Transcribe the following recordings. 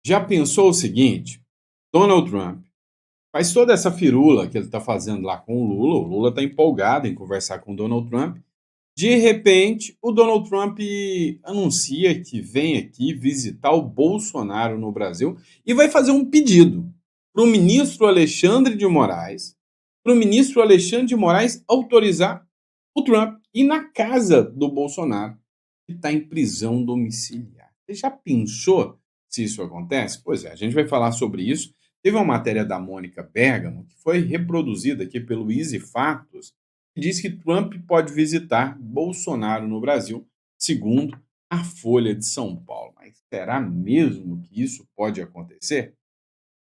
Já pensou o seguinte? Donald Trump faz toda essa firula que ele está fazendo lá com o Lula está empolgado em conversar com o Donald Trump. De repente, o Donald Trump anuncia que vem aqui visitar o Bolsonaro no Brasil e vai fazer um pedido para o ministro Alexandre de Moraes, para o ministro Alexandre de Moraes autorizar o Trump ir na casa do Bolsonaro, que está em prisão domiciliar. Você já pensou se isso acontece? Pois é, a gente vai falar sobre isso. Teve uma matéria da Mônica Bergamo, que foi reproduzida aqui pelo Easy Fatos, que diz que Trump pode visitar Bolsonaro no Brasil, segundo a Folha de São Paulo. Mas será mesmo que isso pode acontecer?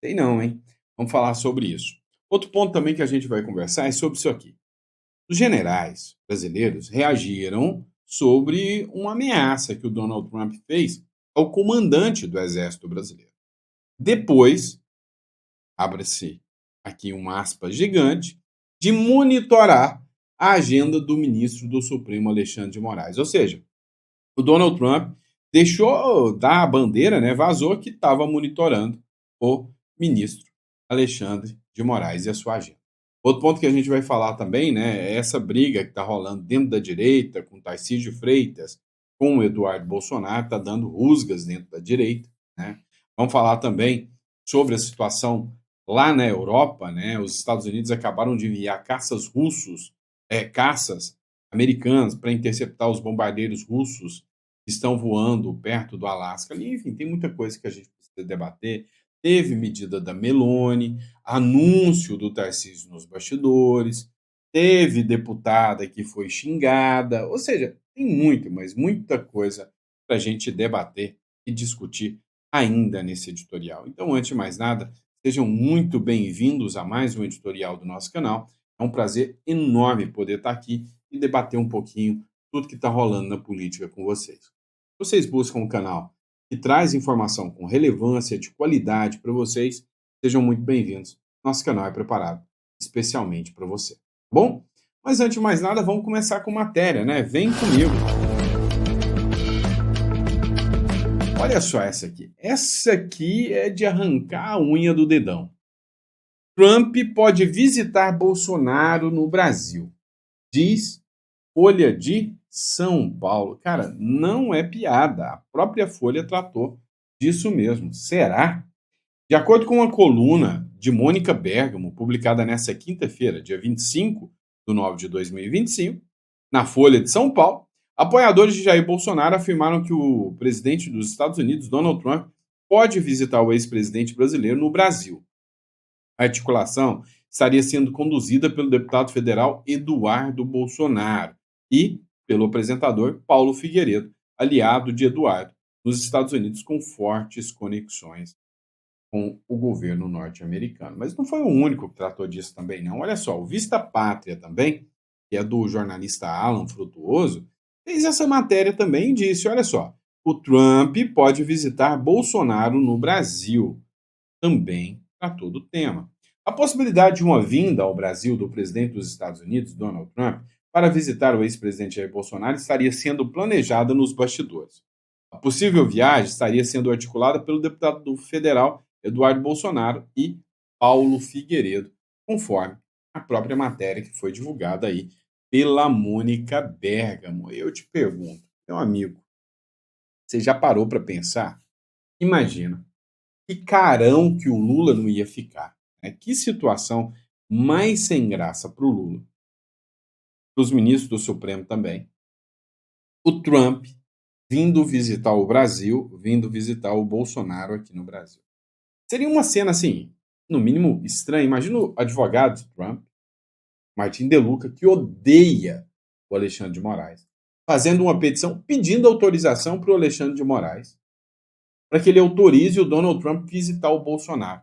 Sei não, hein? Vamos falar sobre isso. Outro ponto também que a gente vai conversar é sobre isso aqui. Os generais brasileiros reagiram sobre uma ameaça que o Donald Trump fez ao comandante do Exército Brasileiro. Depois, abre-se aqui uma aspa gigante, de monitorar a agenda do ministro do Supremo Alexandre de Moraes. Ou seja, o Donald Trump deixou dar a bandeira, né, vazou que estava monitorando o ministro Alexandre de Moraes e a sua agenda. Outro ponto que a gente vai falar também, né, é essa briga que está rolando dentro da direita, com Tarcísio Freitas, com o Eduardo Bolsonaro, está dando rusgas dentro da direita. Né? Vamos falar também sobre a situação lá na Europa. Né? Os Estados Unidos acabaram de enviar caças americanos para interceptar os bombardeiros russos que estão voando perto do Alasca. Ali, enfim, tem muita coisa que a gente precisa debater. Teve medida da Meloni, anúncio do Tarcísio nos bastidores, teve deputada que foi xingada, ou seja, tem muito, mas muita coisa para a gente debater e discutir ainda nesse editorial. Então, antes de mais nada, sejam muito bem-vindos a mais um editorial do nosso canal. É um prazer enorme poder estar aqui e debater um pouquinho tudo que está rolando na política com vocês. Vocês buscam um canal que traz informação com relevância, de qualidade para vocês, sejam muito bem-vindos. Nosso canal é preparado especialmente para você. Tá bom? Mas antes de mais nada, vamos começar com matéria, né? Vem comigo. Olha só essa aqui. Essa aqui é de arrancar a unha do dedão. Trump pode visitar Bolsonaro no Brasil, diz Folha de São Paulo. Cara, não é piada. A própria Folha tratou disso mesmo. Será? De acordo com uma coluna de Mônica Bergamo, publicada nesta quinta-feira, dia 25 de nove de 2025, na Folha de São Paulo, apoiadores de Jair Bolsonaro afirmaram que o presidente dos Estados Unidos, Donald Trump, pode visitar o ex-presidente brasileiro no Brasil. A articulação estaria sendo conduzida pelo deputado federal Eduardo Bolsonaro e pelo apresentador Paulo Figueiredo, aliado de Eduardo, nos Estados Unidos com fortes conexões com o governo norte-americano. Mas não foi o único que tratou disso também, não. Olha só, o Vista Pátria também, que é do jornalista Alan Frutuoso, fez essa matéria também e disse, olha só, o Trump pode visitar Bolsonaro no Brasil. Também tratou do tema. A possibilidade de uma vinda ao Brasil do presidente dos Estados Unidos, Donald Trump, para visitar o ex-presidente Jair Bolsonaro estaria sendo planejada nos bastidores. A possível viagem estaria sendo articulada pelo deputado federal Eduardo Bolsonaro e Paulo Figueiredo, conforme a própria matéria que foi divulgada aí pela Mônica Bergamo. Eu te pergunto, meu amigo, você já parou para pensar? Imagina, que carão que o Lula não ia ficar. Né? Que situação mais sem graça para o Lula, para os ministros do Supremo também. O Trump vindo visitar o Brasil, vindo visitar o Bolsonaro aqui no Brasil. Seria uma cena, assim, no mínimo estranha. Imagina o advogado de Trump, Martin De Luca, que odeia o Alexandre de Moraes, fazendo uma petição pedindo autorização para o Alexandre de Moraes, para que ele autorize o Donald Trump visitar o Bolsonaro,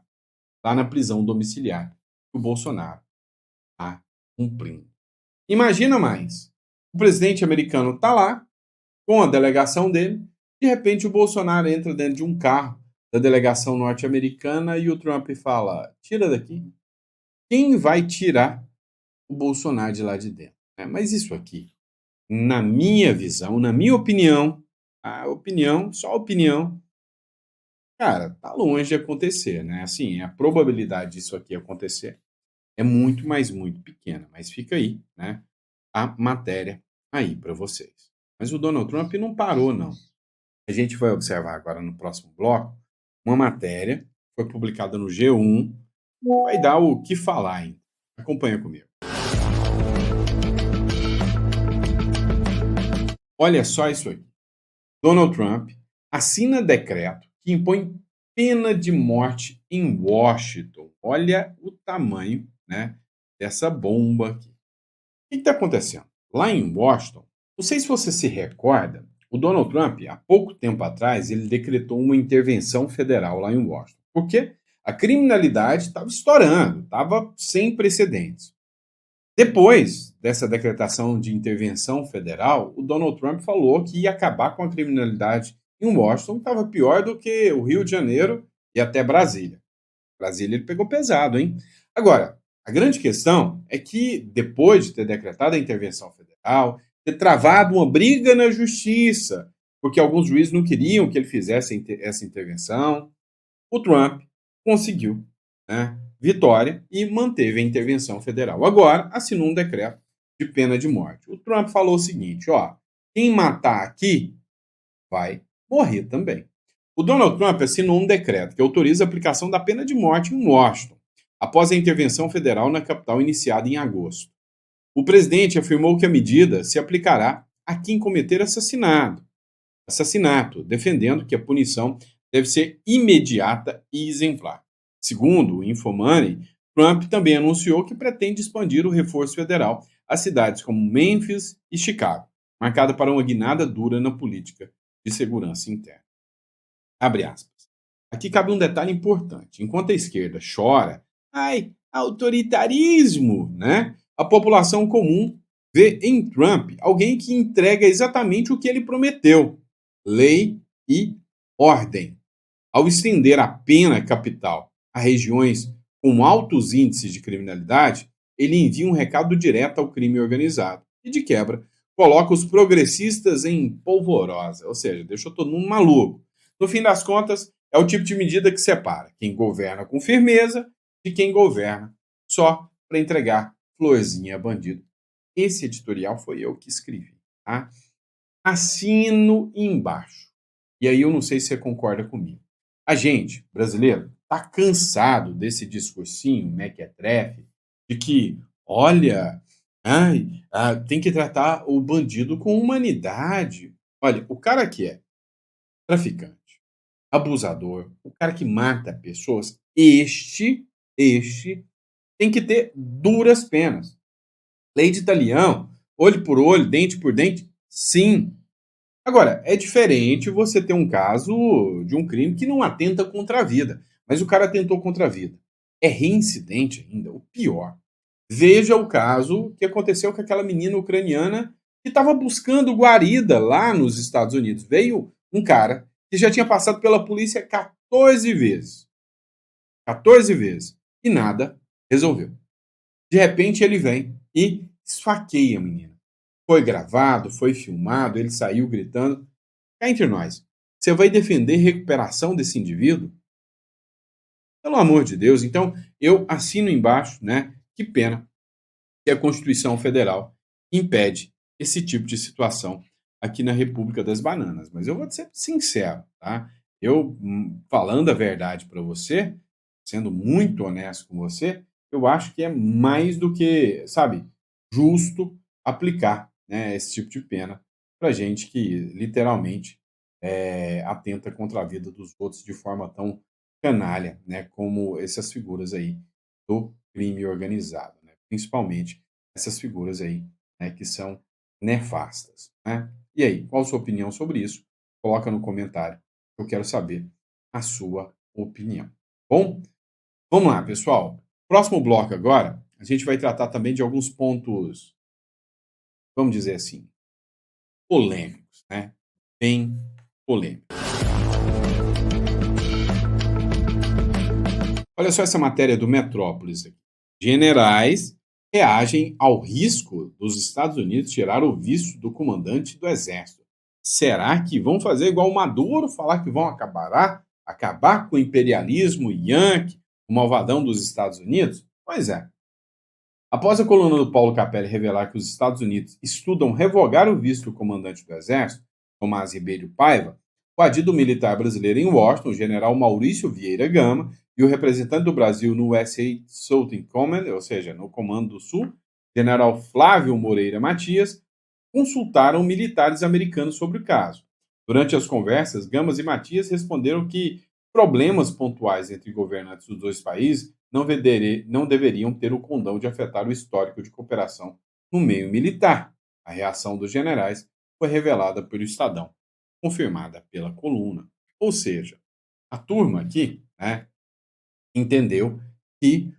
lá na prisão domiciliar, que o Bolsonaro está cumprindo. Imagina mais, o presidente americano está lá, com a delegação dele, de repente o Bolsonaro entra dentro de um carro da delegação norte-americana e o Trump fala, tira daqui. Quem vai tirar o Bolsonaro de lá de dentro? Mas isso aqui, na minha visão, na minha opinião, a opinião, só opinião, Cara, tá longe de acontecer, né? Assim, a probabilidade disso aqui acontecer é muito, mas muito pequena. Mas fica aí, né? A matéria aí para vocês. Mas o Donald Trump não parou, não. A gente vai observar agora no próximo bloco uma matéria que foi publicada no G1 que vai dar o que falar ainda. Acompanha comigo. Olha só isso aqui. Donald Trump assina decreto que impõe pena de morte em Washington. Olha o tamanho, né, dessa bomba aqui. O que está acontecendo? Lá em Washington, não sei se você se recorda, o Donald Trump, há pouco tempo atrás, ele decretou uma intervenção federal lá em Washington. Porque a criminalidade estava estourando, estava sem precedentes. Depois dessa decretação de intervenção federal, o Donald Trump falou que ia acabar com a criminalidade em Washington, estava pior do que o Rio de Janeiro e até Brasília. Brasília ele pegou pesado, hein? Agora, a grande questão é que depois de ter decretado a intervenção federal, ter travado uma briga na justiça, porque alguns juízes não queriam que ele fizesse essa intervenção, o Trump conseguiu, né, vitória e manteve a intervenção federal. Agora, assinou um decreto de pena de morte. O Trump falou o seguinte, ó, quem matar aqui vai morrer também. O Donald Trump assinou um decreto que autoriza a aplicação da pena de morte em Washington, após a intervenção federal na capital iniciada em agosto. O presidente afirmou que a medida se aplicará a quem cometer assassinato, defendendo que a punição deve ser imediata e exemplar. Segundo o Infomoney, Trump também anunciou que pretende expandir o reforço federal a cidades como Memphis e Chicago, marcada para uma guinada dura na política de segurança interna. Abre aspas. Aqui cabe um detalhe importante. Enquanto a esquerda chora, ai, autoritarismo, né? A população comum vê em Trump alguém que entrega exatamente o que ele prometeu: lei e ordem. Ao estender a pena capital a regiões com altos índices de criminalidade, ele envia um recado direto ao crime organizado e, de quebra, coloca os progressistas em polvorosa, ou seja, deixou todo mundo maluco. No fim das contas, é o tipo de medida que separa quem governa com firmeza de quem governa só para entregar florzinha a bandido. Esse editorial foi eu que escrevi. Tá? Assino embaixo. E aí eu não sei se você concorda comigo. A gente, brasileiro, está cansado desse discursinho mequetrefe de que, olha, tem que tratar o bandido com humanidade. Olha, o cara que é traficante, abusador, o cara que mata pessoas, este tem que ter duras penas. Lei de talião, olho por olho, dente por dente, sim. Agora, é diferente você ter um caso de um crime que não atenta contra a vida, mas o cara atentou contra a vida. É reincidente ainda, o pior. Veja o caso que aconteceu com aquela menina ucraniana que estava buscando guarida lá nos Estados Unidos. Veio um cara que já tinha passado pela polícia 14 vezes. 14 vezes. E nada resolveu. De repente ele vem e esfaqueia a menina. Foi gravado, foi filmado, ele saiu gritando. Cá entre nós, você vai defender a recuperação desse indivíduo? Pelo amor de Deus. Então, eu assino embaixo, né? Que pena que a Constituição Federal impede esse tipo de situação aqui na República das Bananas. Mas eu vou ser sincero, tá? Eu, falando a verdade para você, sendo muito honesto com você, eu acho que é mais do que, sabe, justo aplicar, né, esse tipo de pena para gente que literalmente atenta contra a vida dos outros de forma tão canalha, né, como essas figuras aí do crime organizado, né, principalmente essas figuras aí, né, que são nefastas, né? E aí, qual a sua opinião sobre isso? Coloca no comentário, eu quero saber a sua opinião. Bom, vamos lá, pessoal. Próximo bloco agora, a gente vai tratar também de alguns pontos, vamos dizer assim, polêmicos, né? Bem polêmicos. Olha só essa matéria do Metrópolis aqui. Generais reagem ao risco dos Estados Unidos tirar o visto do comandante do Exército. Será que vão fazer igual o Maduro, falar que vão Acabar com o imperialismo yankee, o malvadão dos Estados Unidos? Pois é. Após a coluna do Paulo Capelli revelar que os Estados Unidos estudam revogar o visto do comandante do Exército, Tomás Ribeiro Paiva, o adido militar brasileiro em Washington, o general Maurício Vieira Gama, e o representante do Brasil no USA Southern Command, ou seja, no Comando do Sul, general Flávio Moreira Matias, consultaram militares americanos sobre o caso. Durante as conversas, Gamas e Matias responderam que problemas pontuais entre governantes dos dois países não deveriam ter o condão de afetar o histórico de cooperação no meio militar. A reação dos generais foi revelada pelo Estadão, confirmada pela coluna. Ou seja, a turma aqui, né, entendeu que,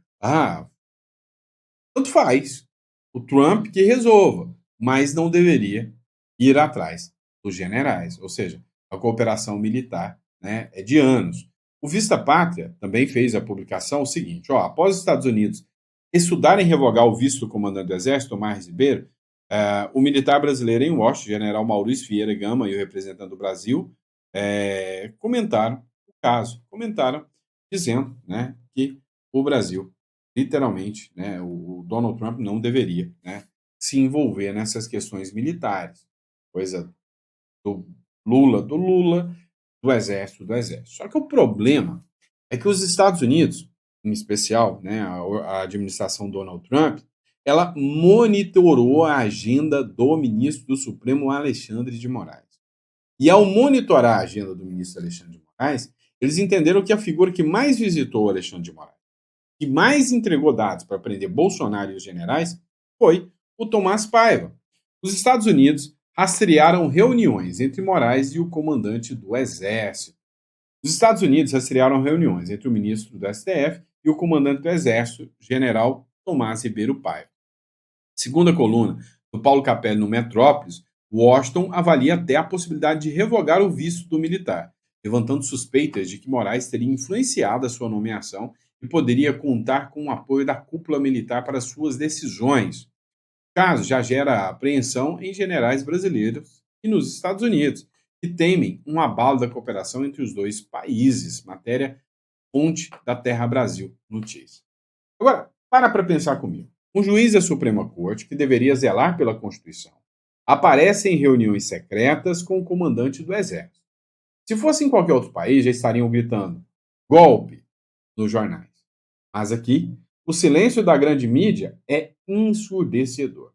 tanto faz, o Trump que resolva, mas não deveria ir atrás dos generais. Ou seja, a cooperação militar, né, é de anos. O Vista Pátria também fez a publicação o seguinte: após os Estados Unidos estudarem revogar o visto do comandante do Exército, Tomás Ribeiro, o militar brasileiro em Washington, general Maurício Vieira Gama, e o representante do Brasil, comentaram o caso. Comentaram dizendo, né, que o Brasil, literalmente, né, o Donald Trump não deveria, né, se envolver nessas questões militares. Coisa do Lula, do Exército, do Exército. Só que o problema é que os Estados Unidos, em especial, né, a administração Donald Trump, ela monitorou a agenda do ministro do Supremo, Alexandre de Moraes. E ao monitorar a agenda do ministro Alexandre de Moraes, eles entenderam que a figura que mais visitou o Alexandre de Moraes, que mais entregou dados para prender Bolsonaro e os generais, foi o Tomás Paiva. Os Estados Unidos rastrearam reuniões entre Moraes e o comandante do Exército. Os Estados Unidos rastrearam reuniões entre o ministro do STF e o comandante do Exército, general Tomás Ribeiro Paiva. Segundo a coluna do Paulo Capelli no Metrópolis, Washington avalia até a possibilidade de revogar o visto do militar, levantando suspeitas de que Moraes teria influenciado a sua nomeação e poderia contar com o apoio da cúpula militar para suas decisões. O caso já gera apreensão em generais brasileiros e nos Estados Unidos, que temem um abalo da cooperação entre os dois países. Matéria fonte da Terra Brasil Notícias. Agora, para pensar comigo. Um juiz da Suprema Corte, que deveria zelar pela Constituição, aparece em reuniões secretas com o comandante do Exército. Se fosse em qualquer outro país, já estariam gritando golpe nos jornais. Mas aqui, o silêncio da grande mídia é ensurdecedor.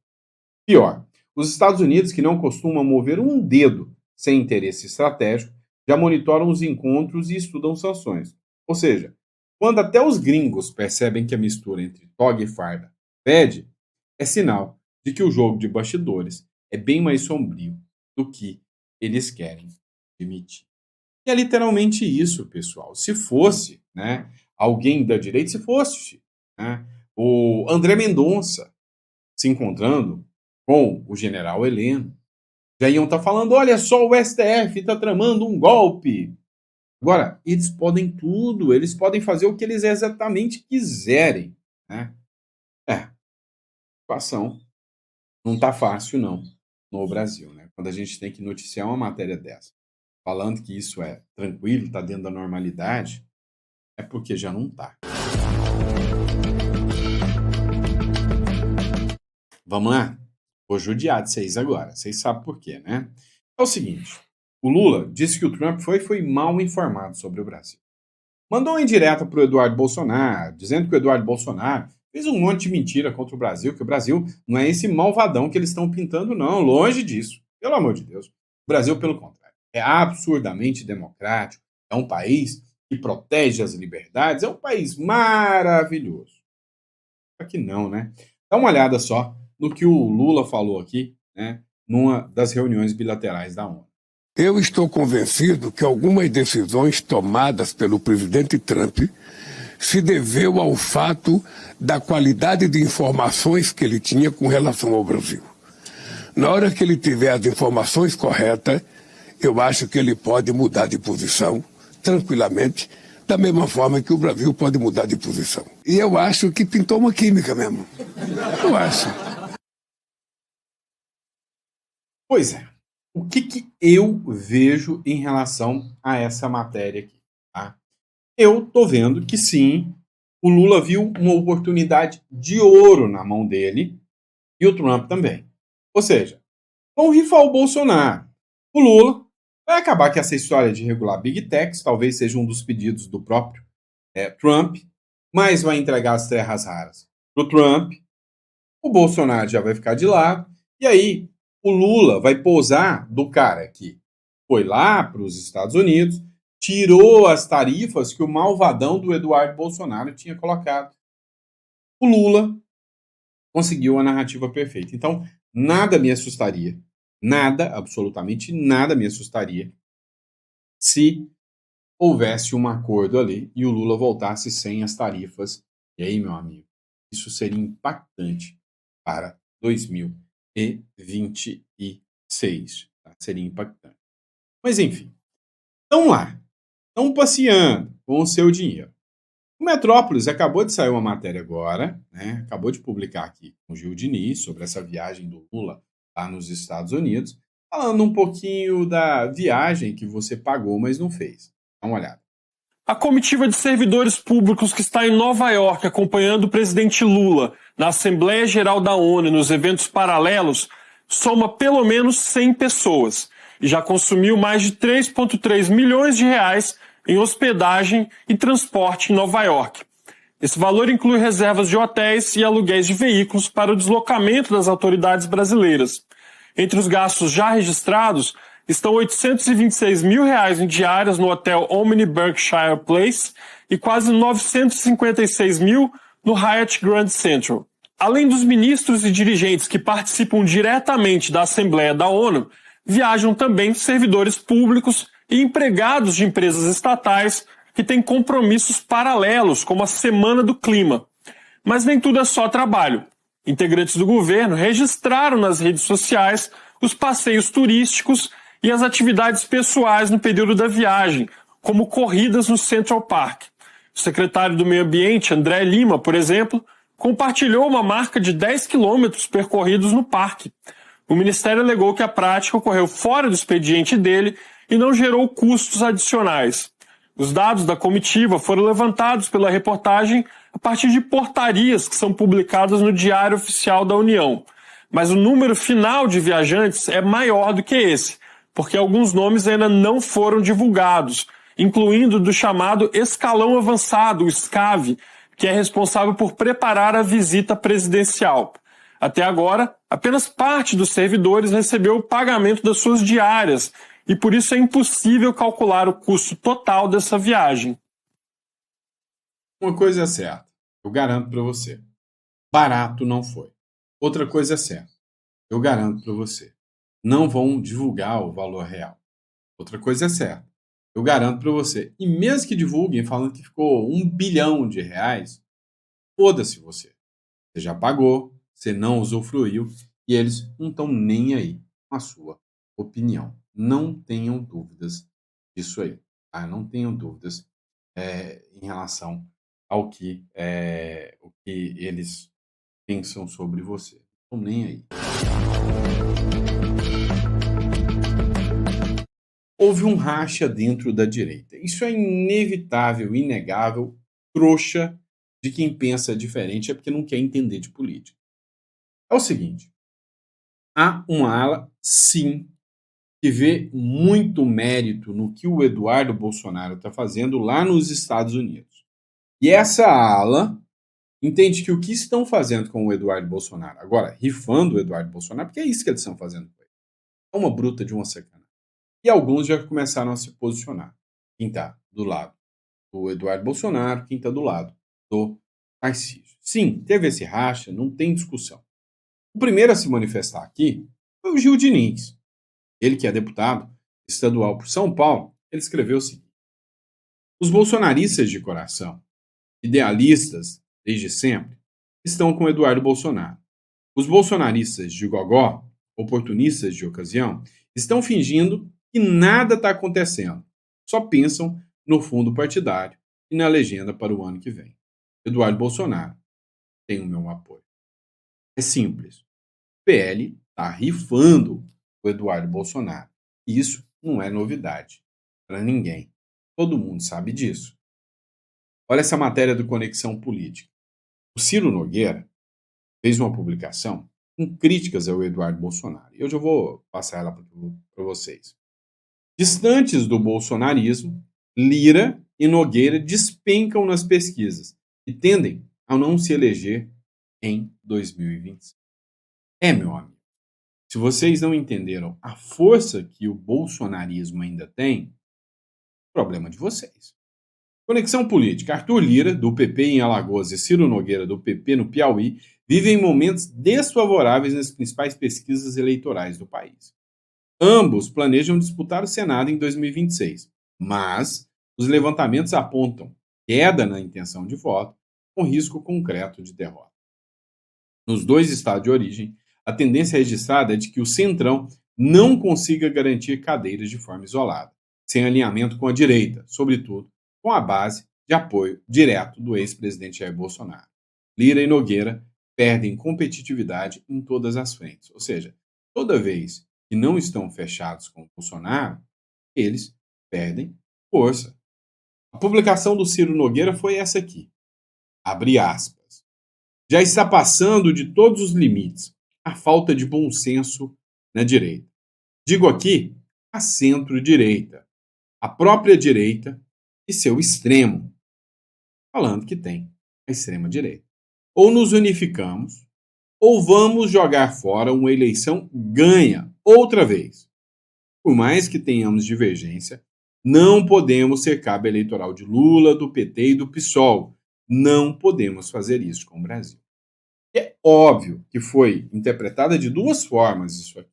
Pior, os Estados Unidos, que não costumam mover um dedo sem interesse estratégico, já monitoram os encontros e estudam sanções. Ou seja, quando até os gringos percebem que a mistura entre toga e farda fede, é sinal de que o jogo de bastidores é bem mais sombrio do que eles querem admitir. E é literalmente isso, pessoal. Se fosse, né, alguém da direita, se fosse, né, o André Mendonça se encontrando com o general Heleno, já iam estar falando, olha só, o STF está tramando um golpe. Agora, eles podem tudo, eles podem fazer o que eles exatamente quiserem, né? A situação não está fácil, não, no Brasil, né? Quando a gente tem que noticiar uma matéria dessa, falando que isso é tranquilo, está dentro da normalidade, é porque já não está. Vamos lá? Vou judiar de vocês agora. Vocês sabem por quê, né? É o seguinte, o Lula disse que o Trump foi mal informado sobre o Brasil. Mandou uma indireta para o Eduardo Bolsonaro, dizendo que o Eduardo Bolsonaro fez um monte de mentira contra o Brasil, que o Brasil não é esse malvadão que eles estão pintando, não. Longe disso. Pelo amor de Deus. O Brasil, pelo contrário, é absurdamente democrático. É um país que protege as liberdades. É um país maravilhoso. Só que não, né? Dá uma olhada só no que o Lula falou aqui, né, numa das reuniões bilaterais da ONU. Eu estou convencido que algumas decisões tomadas pelo presidente Trump se deveu ao fato da qualidade de informações que ele tinha com relação ao Brasil. Na hora que ele tiver as informações corretas, eu acho que ele pode mudar de posição tranquilamente, da mesma forma que o Brasil pode mudar de posição. E eu acho que pintou uma química mesmo. Eu acho. Pois é. O que eu vejo em relação a essa matéria aqui? Tá? Eu tô vendo que sim, o Lula viu uma oportunidade de ouro na mão dele e o Trump também. Ou seja, vão rifar o Bolsonaro. O Lula vai acabar que essa história de regular Big Techs talvez seja um dos pedidos do próprio Trump, mas vai entregar as terras raras para o Trump. O Bolsonaro já vai ficar de lado. E aí, o Lula vai pousar do cara que foi lá para os Estados Unidos, tirou as tarifas que o malvadão do Eduardo Bolsonaro tinha colocado. O Lula conseguiu a narrativa perfeita. Então, nada me assustaria, nada, absolutamente nada me assustaria se houvesse um acordo ali e o Lula voltasse sem as tarifas. E aí, meu amigo, isso seria impactante para 2026. Tá? Seria impactante. Mas, enfim, estão lá, estão passeando com o seu dinheiro. O Metrópolis acabou de sair uma matéria agora, né? Acabou de publicar aqui com o Gil Diniz sobre essa viagem do Lula lá nos Estados Unidos, falando um pouquinho da viagem que você pagou, mas não fez. Dá uma olhada. A comitiva de servidores públicos que está em Nova York acompanhando o presidente Lula na Assembleia Geral da ONU e nos eventos paralelos soma pelo menos 100 pessoas e já consumiu mais de 3,3 milhões de reais em hospedagem e transporte em Nova York. Esse valor inclui reservas de hotéis e aluguéis de veículos para o deslocamento das autoridades brasileiras. Entre os gastos já registrados estão R$ 826 mil em diárias no hotel Omni Berkshire Place e quase 956 mil no Hyatt Grand Central. Além dos ministros e dirigentes que participam diretamente da Assembleia da ONU, viajam também servidores públicos e empregados de empresas estatais que têm compromissos paralelos, como a Semana do Clima. Mas nem tudo é só trabalho. Integrantes do governo registraram nas redes sociais os passeios turísticos e as atividades pessoais no período da viagem, como corridas no Central Park. O secretário do Meio Ambiente, André Lima, por exemplo, compartilhou uma marca de 10 quilômetros percorridos no parque. O Ministério alegou que a prática ocorreu fora do expediente dele e não gerou custos adicionais. Os dados da comitiva foram levantados pela reportagem a partir de portarias que são publicadas no Diário Oficial da União. Mas o número final de viajantes é maior do que esse, porque alguns nomes ainda não foram divulgados, incluindo do chamado Escalão Avançado, o SCAV, que é responsável por preparar a visita presidencial. Até agora, apenas parte dos servidores recebeu o pagamento das suas diárias, e por isso é impossível calcular o custo total dessa viagem. Uma coisa é certa, eu garanto para você, barato não foi. Outra coisa é certa, eu garanto para você, não vão divulgar o valor real. Outra coisa é certa, eu garanto para você, e mesmo que divulguem falando que ficou R$ 1 bilhão, foda-se você. Você já pagou, você não usufruiu e eles não estão nem aí com a sua opinião. Não tenham dúvidas disso aí. Tá? Não tenham dúvidas em relação ao que, o que eles pensam sobre você. Não estão nem aí. Houve um racha dentro da direita. Isso é inevitável, inegável, trouxa de quem pensa diferente é porque não quer entender de política. É o seguinte, há uma ala, sim, que vê muito mérito no que o Eduardo Bolsonaro está fazendo lá nos Estados Unidos. E essa ala entende que o que estão fazendo com o Eduardo Bolsonaro, agora, rifando o Eduardo Bolsonaro, porque é isso que eles estão fazendo com ele. É uma bruta de uma sacanagem. E alguns já começaram a se posicionar. Quem está do lado do Eduardo Bolsonaro, quem está do lado do Tarcísio. Sim, teve esse racha, não tem discussão. O primeiro a se manifestar aqui foi o Gil Diniz. Ele que é deputado estadual por São Paulo, ele escreveu o seguinte: os bolsonaristas de coração, idealistas desde sempre, estão com Eduardo Bolsonaro. Os bolsonaristas de gogó, oportunistas de ocasião, estão fingindo que nada está acontecendo. Só pensam no fundo partidário e na legenda para o ano que vem. Eduardo Bolsonaro tem o meu apoio. É simples. O PL está rifando o Eduardo Bolsonaro. E isso não é novidade para ninguém. Todo mundo sabe disso. Olha essa matéria do Conexão Política. O Ciro Nogueira fez uma publicação com críticas ao Eduardo Bolsonaro. Eu já vou passar ela para vocês. Distantes do bolsonarismo, Lira e Nogueira despencam nas pesquisas e tendem a não se eleger em 2025. Meu amigo, se vocês não entenderam a força que o bolsonarismo ainda tem, problema de vocês. Conexão Política. Arthur Lira, do PP em Alagoas, e Ciro Nogueira, do PP no Piauí, vivem momentos desfavoráveis nas principais pesquisas eleitorais do país. Ambos planejam disputar o Senado em 2026, mas os levantamentos apontam queda na intenção de voto, com risco concreto de derrota. Nos dois estados de origem, a tendência registrada é de que o Centrão não consiga garantir cadeiras de forma isolada, sem alinhamento com a direita, sobretudo com a base de apoio direto do ex-presidente Jair Bolsonaro. Lira e Nogueira perdem competitividade em todas as frentes, ou seja, toda vez que não estão fechados com o Bolsonaro, eles perdem força. A publicação do Ciro Nogueira foi essa aqui, abre aspas. Já está passando de todos os limites a falta de bom senso na direita. Digo aqui a centro-direita, a própria direita e seu extremo, falando que tem a extrema-direita. Ou nos unificamos, ou vamos jogar fora uma eleição ganha outra vez. Por mais que tenhamos divergência, não podemos ser cabo eleitoral de Lula, do PT e do PSOL. Não podemos fazer isso com o Brasil. É óbvio que foi interpretada de duas formas isso aqui.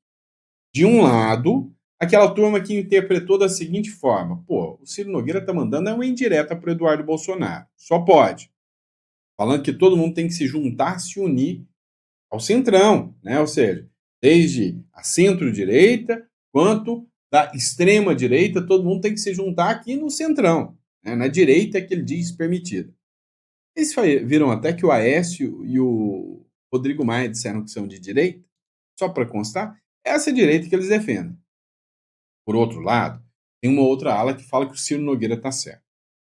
De um lado, aquela turma que interpretou da seguinte forma: o Ciro Nogueira está mandando uma indireta para o Eduardo Bolsonaro. Só pode. Falando que todo mundo tem que se juntar, se unir ao centrão, né? Ou seja, desde a centro-direita quanto da extrema-direita, todo mundo tem que se juntar aqui no centrão. Né? Na direita é que ele diz permitido. Eles viram até que o Aécio e o Rodrigo Maia disseram que são de direita, só para constar, é essa direita que eles defendem. Por outro lado, tem uma outra ala que fala que o Ciro Nogueira está certo.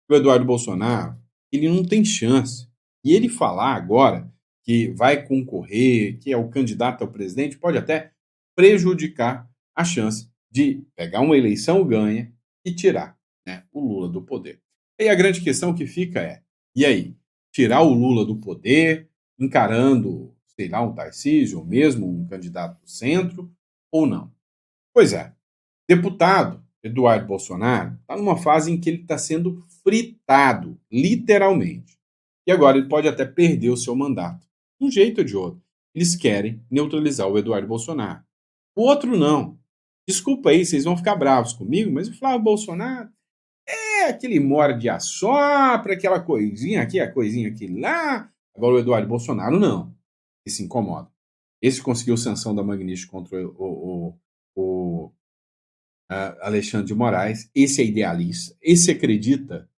O Eduardo Bolsonaro, ele não tem chance. E ele falar agora que vai concorrer, que é o candidato ao presidente, pode até prejudicar a chance de pegar uma eleição ganha e tirar, né, o Lula do poder. E a grande questão que fica é, e aí? Tirar o Lula do poder, encarando, sei lá, um Tarcísio, ou mesmo um candidato do centro, ou não? Pois é, deputado Eduardo Bolsonaro está numa fase em que ele está sendo fritado, literalmente. E agora ele pode até perder o seu mandato. De um jeito ou de outro. Eles querem neutralizar o Eduardo Bolsonaro. O outro não. Desculpa aí, vocês vão ficar bravos comigo, mas o Flávio Bolsonaro é aquele morde a sopra, aquela coisinha aqui, a coisinha aqui lá. Agora o Eduardo Bolsonaro não. Ele se incomoda. Esse conseguiu sanção da Magnífica contra o Alexandre de Moraes. Esse é idealista. Esse acredita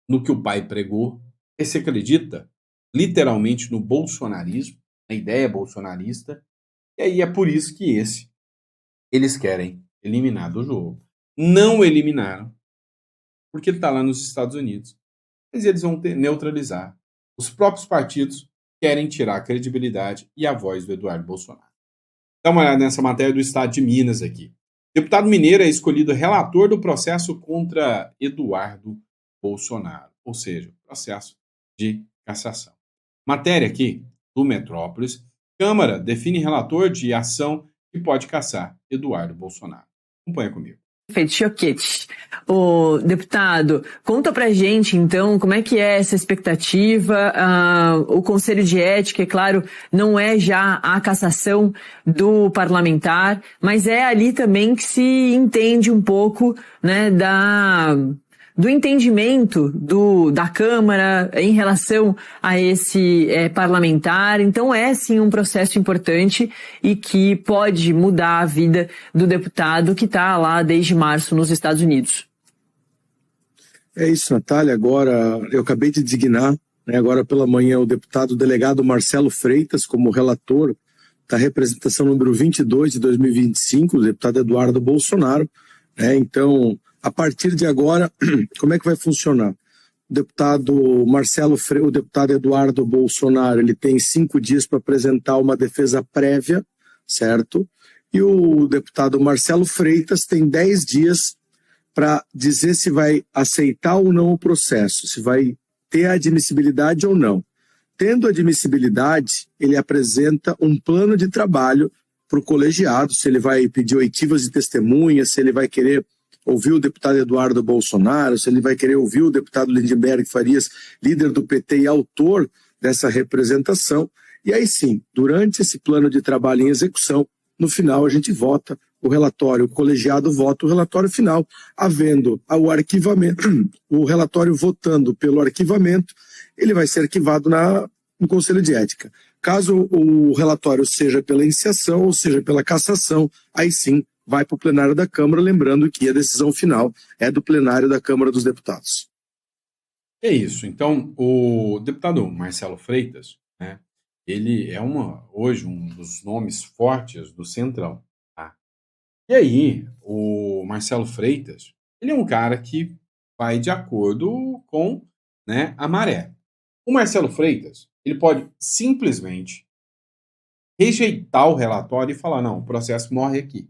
no que o pai pregou. Esse acredita literalmente no bolsonarismo, na ideia bolsonarista. E aí é por isso que eles querem eliminar do jogo. Não eliminaram, porque ele está lá nos Estados Unidos. Mas eles vão neutralizar. Os próprios partidos querem tirar a credibilidade e a voz do Eduardo Bolsonaro. Dá uma olhada nessa matéria do Estado de Minas aqui. Deputado mineiro é escolhido relator do processo contra Eduardo Bolsonaro, ou seja, processo de cassação. Matéria aqui do Metrópolis. Câmara define relator de ação que pode cassar Eduardo Bolsonaro. Acompanha comigo. Perfeito, Choquete. O deputado, conta pra gente, então, como é que é essa expectativa? O Conselho de Ética, é claro, não é já a cassação do parlamentar, mas é ali também que se entende um pouco, né, do entendimento da Câmara em relação a esse parlamentar. Então é sim um processo importante e que pode mudar a vida do deputado que está lá desde março nos Estados Unidos. É isso, Natália. Agora eu acabei de designar, né, agora pela manhã, o deputado delegado Marcelo Freitas como relator da representação número 22 de 2025, o deputado Eduardo Bolsonaro. Então, A partir de agora, como é que vai funcionar? O deputado o deputado Eduardo Bolsonaro, ele tem 5 dias para apresentar uma defesa prévia, certo? E o deputado Marcelo Freitas tem 10 dias para dizer se vai aceitar ou não o processo, se vai ter admissibilidade ou não. Tendo admissibilidade, ele apresenta um plano de trabalho para o colegiado, se ele vai pedir oitivas de testemunha, se ele vai querer ouvir o deputado Eduardo Bolsonaro, se ele vai querer ouvir o deputado Lindenberg Farias, líder do PT e autor dessa representação. E aí sim, durante esse plano de trabalho em execução, no final a gente vota o relatório, o colegiado vota o relatório final, havendo o arquivamento, o relatório votando pelo arquivamento, ele vai ser arquivado no Conselho de Ética. Caso o relatório seja pela iniciação ou seja pela cassação, aí sim vai para o plenário da Câmara, lembrando que a decisão final é do plenário da Câmara dos Deputados. É isso. Então, o deputado Marcelo Freitas, né, ele é hoje um dos nomes fortes do Centrão. Tá? E aí, o Marcelo Freitas, ele é um cara que vai de acordo com, né, a maré. O Marcelo Freitas, ele pode simplesmente rejeitar o relatório e falar, não, o processo morre aqui.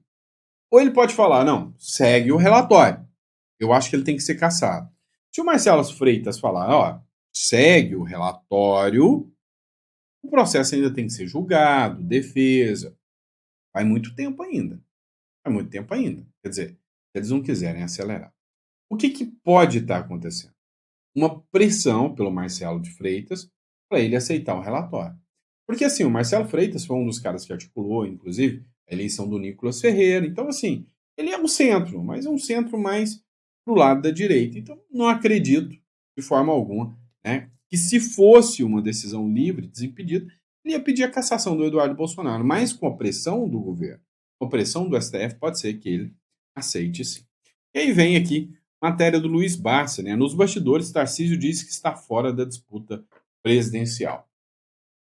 Ou ele pode falar, não, segue o relatório. Eu acho que ele tem que ser cassado. Se o Marcelo Freitas falar, ó, segue o relatório, o processo ainda tem que ser julgado, defesa. Vai muito tempo ainda. Vai muito tempo ainda. Quer dizer, se eles não quiserem acelerar. O que pode estar acontecendo? Uma pressão pelo Marcelo de Freitas para ele aceitar o relatório. Porque, assim, o Marcelo Freitas foi um dos caras que articulou, inclusive, a eleição do Nicolas Ferreira. Então, assim, ele é um centro, mas é um centro mais pro lado da direita. Então, não acredito, de forma alguma, né, que se fosse uma decisão livre, desimpedida, ele ia pedir a cassação do Eduardo Bolsonaro. Mas com a pressão do governo, com a pressão do STF, pode ser que ele aceite sim. E aí vem aqui matéria do Luiz Barça, né? Nos bastidores, Tarcísio diz que está fora da disputa presidencial.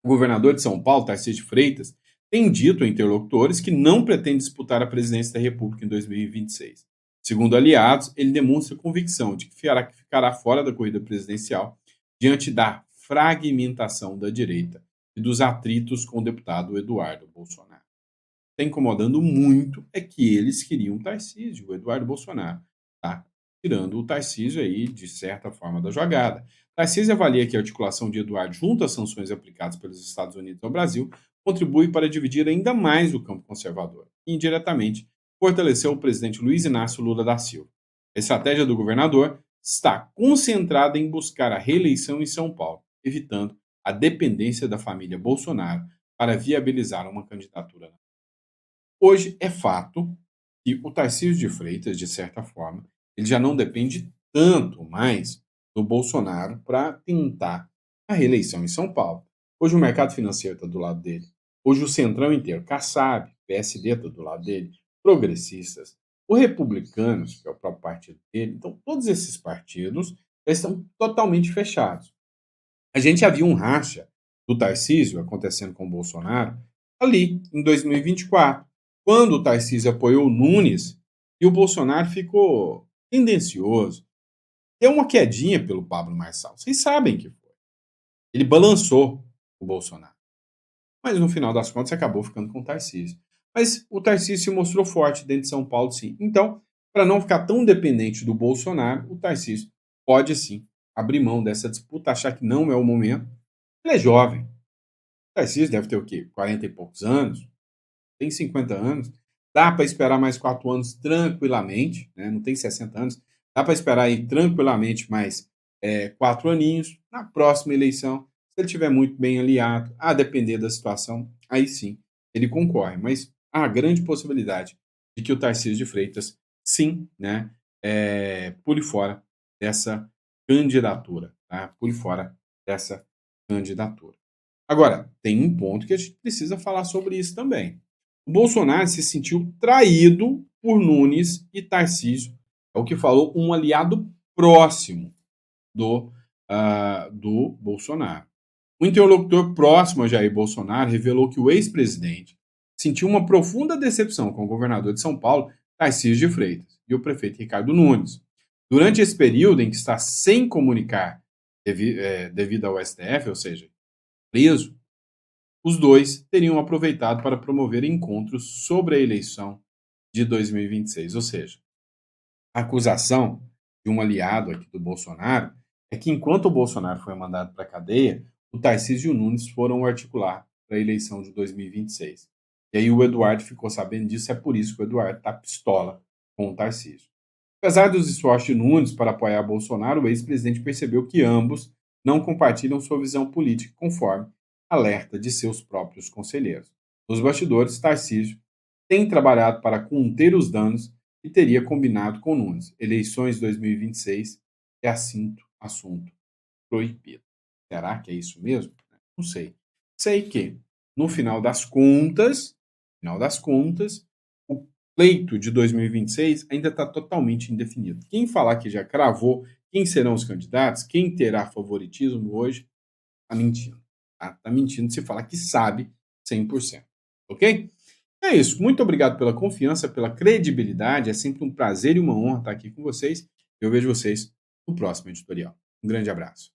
O governador de São Paulo, Tarcísio de Freitas, tem dito a interlocutores que não pretende disputar a presidência da República em 2026. Segundo aliados, ele demonstra convicção de que ficará fora da corrida presidencial diante da fragmentação da direita e dos atritos com o deputado Eduardo Bolsonaro. O que está incomodando muito é que eles queriam o Tarcísio, o Eduardo Bolsonaro, tá? Tirando o Tarcísio aí, de certa forma, da jogada. Tarcísio avalia que a articulação de Eduardo junto às sanções aplicadas pelos Estados Unidos ao Brasil contribui para dividir ainda mais o campo conservador e, indiretamente, fortaleceu o presidente Luiz Inácio Lula da Silva. A estratégia do governador está concentrada em buscar a reeleição em São Paulo, evitando a dependência da família Bolsonaro para viabilizar uma candidatura. Hoje é fato que o Tarcísio de Freitas, de certa forma, ele já não depende tanto mais do Bolsonaro para tentar a reeleição em São Paulo. Hoje o mercado financeiro está do lado dele. Hoje o Centrão inteiro, Kassab, PSD está do lado dele, progressistas, os republicanos, que é o próprio partido dele. Então, todos esses partidos já estão totalmente fechados. A gente já viu um racha do Tarcísio acontecendo com o Bolsonaro ali em 2024, quando o Tarcísio apoiou o Nunes e o Bolsonaro ficou tendencioso. Deu uma quedinha pelo Pablo Marçal. Vocês sabem que foi. Ele balançou o Bolsonaro. Mas no final das contas acabou ficando com o Tarcísio. Mas o Tarcísio se mostrou forte dentro de São Paulo, sim. Então, para não ficar tão dependente do Bolsonaro, o Tarcísio pode, sim, abrir mão dessa disputa, achar que não é o momento. Ele é jovem. O Tarcísio deve ter o quê? 40 e poucos anos? Tem 50 anos. Dá para esperar mais 4 anos tranquilamente, né? Não tem 60 anos. Dá para esperar aí tranquilamente mais 4 aninhos. Na próxima eleição, se ele estiver muito bem aliado, a depender da situação, aí sim, ele concorre. Mas há grande possibilidade de que o Tarcísio de Freitas, sim, né, pule fora dessa candidatura. Tá? Pule fora dessa candidatura. Agora, tem um ponto que a gente precisa falar sobre isso também. O Bolsonaro se sentiu traído por Nunes e Tarcísio. É o que falou um aliado próximo do Bolsonaro. Um interlocutor próximo a Jair Bolsonaro revelou que o ex-presidente sentiu uma profunda decepção com o governador de São Paulo, Tarcísio de Freitas. e o prefeito Ricardo Nunes. Durante esse período em que está sem comunicar devido ao STF, ou seja, preso, os dois teriam aproveitado para promover encontros sobre a eleição de 2026. Ou seja, a acusação de um aliado aqui do Bolsonaro é que enquanto o Bolsonaro foi mandado para a cadeia, o Tarcísio e o Nunes foram articular para a eleição de 2026. E aí o Eduardo ficou sabendo disso, é por isso que o Eduardo está pistola com o Tarcísio. Apesar dos esforços de Nunes para apoiar Bolsonaro, o ex-presidente percebeu que ambos não compartilham sua visão política, conforme alerta de seus próprios conselheiros. Nos bastidores, Tarcísio tem trabalhado para conter os danos e teria combinado com Nunes. Eleições 2026 é assunto proibido. Será que é isso mesmo? Não sei. Sei que, no final das contas, o pleito de 2026 ainda está totalmente indefinido. Quem falar que já cravou quem serão os candidatos, quem terá favoritismo hoje, está mentindo. Está mentindo se falar que sabe 100%. Ok? É isso. Muito obrigado pela confiança, pela credibilidade. É sempre um prazer e uma honra estar aqui com vocês. Eu vejo vocês no próximo editorial. Um grande abraço.